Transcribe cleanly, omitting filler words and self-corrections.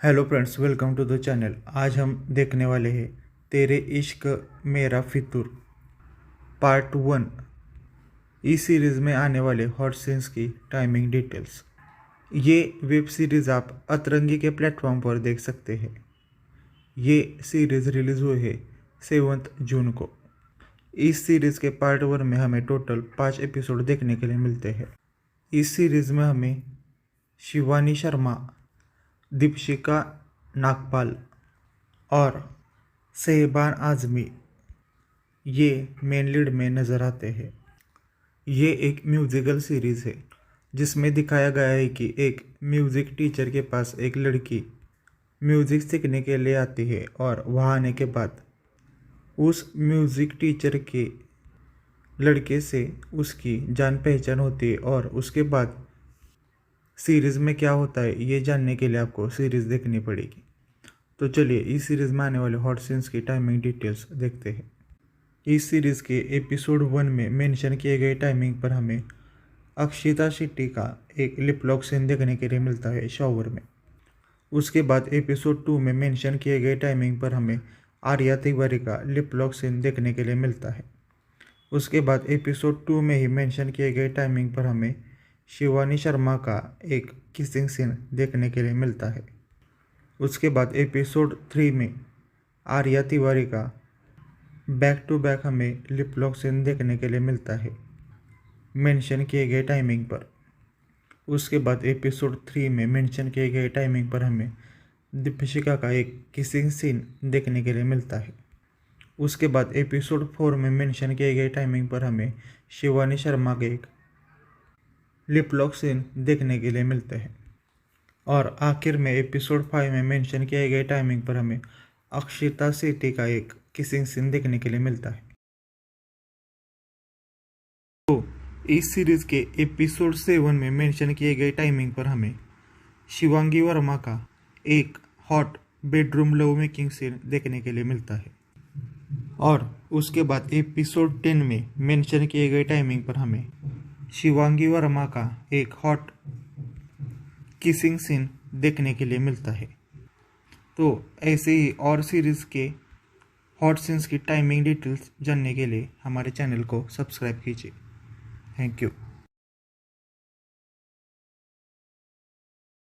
Hello friends, welcome to the channel. आज हम देखने वाले हैं तेरे इश्क मेरा फितूर पार्ट 1। इस सीरीज़ में आने वाले हॉट सीन्स की टाइमिंग डिटेल्स। ये वेब सीरीज़ आप अतरंगी के प्लेटफॉर्म पर देख सकते हैं। ये सीरीज़ रिलीज़ हुई है 7 जून को। इस सीरीज़ के पार्ट 1 में हमें टोटल 5 एपिसोड देखने के लिए मिलते हैं। इस सीरीज़ में हमें शिवानी शर्मा, दीपशिका नागपाल और शहबान आज़मी ये मेन लीड में नज़र आते हैं। ये एक म्यूज़िकल सीरीज़ है जिसमें दिखाया गया है कि एक म्यूज़िक टीचर के पास एक लड़की म्यूज़िक सीखने के लिए आती है और वहाँ आने के बाद उस म्यूज़िक टीचर के लड़के से उसकी जान पहचान होती है। और उसके बाद सीरीज़ में क्या होता है ये जानने के लिए आपको सीरीज़ देखनी पड़ेगी। तो चलिए इस सीरीज़ में आने वाले हॉट सीन्स की टाइमिंग डिटेल्स देखते हैं। इस सीरीज़ के एपिसोड 1 में मेंशन किए गए टाइमिंग पर हमें अक्षिता शेट्टी का एक लिप लॉक सीन देखने के लिए मिलता है शॉवर में। उसके बाद एपिसोड 2 में मेंशन किए गए टाइमिंग पर हमें आर्या तिवारी का लिप लॉक सीन देखने के लिए मिलता है। उसके बाद एपिसोड 2 में ही मेंशन किए गए टाइमिंग पर हमें शिवानी शर्मा का एक किसिंग सीन देखने के लिए मिलता है। उसके बाद एपिसोड 3 में आर्या तिवारी का बैक टू बैक हमें लिप लॉक सीन देखने के लिए मिलता है मेंशन किए गए टाइमिंग पर। उसके बाद एपिसोड 3 में मेंशन किए गए टाइमिंग पर हमें दीपशिका का एक किसिंग सीन देखने के लिए मिलता है। उसके बाद एपिसोड 4 में मेंशन किए गए टाइमिंग पर हमें शिवानी शर्मा के एक लिप लॉक सीन देखने के लिए मिलते हैं। और आखिर में एपिसोड 5 में मेंशन किए गए टाइमिंग पर हमें अक्षिता शेट्टी का एक किसिंग सीन देखने के लिए मिलता है। तो इस सीरीज़ के एपिसोड 7 में मेंशन किए गए टाइमिंग पर हमें शिवांगी वर्मा का एक hot bedroom love making scene देखने के लिए मिलता है। और उसके बाद एपिसोड 10 में मेंशन किए गए टाइमिंग पर हमें शिवांगी वर्मा का एक हॉट किसिंग सीन देखने के लिए मिलता है। तो ऐसे ही और सीरीज़ के हॉट सीन्स की टाइमिंग डिटेल्स जानने के लिए हमारे चैनल को सब्सक्राइब कीजिए। Thank you.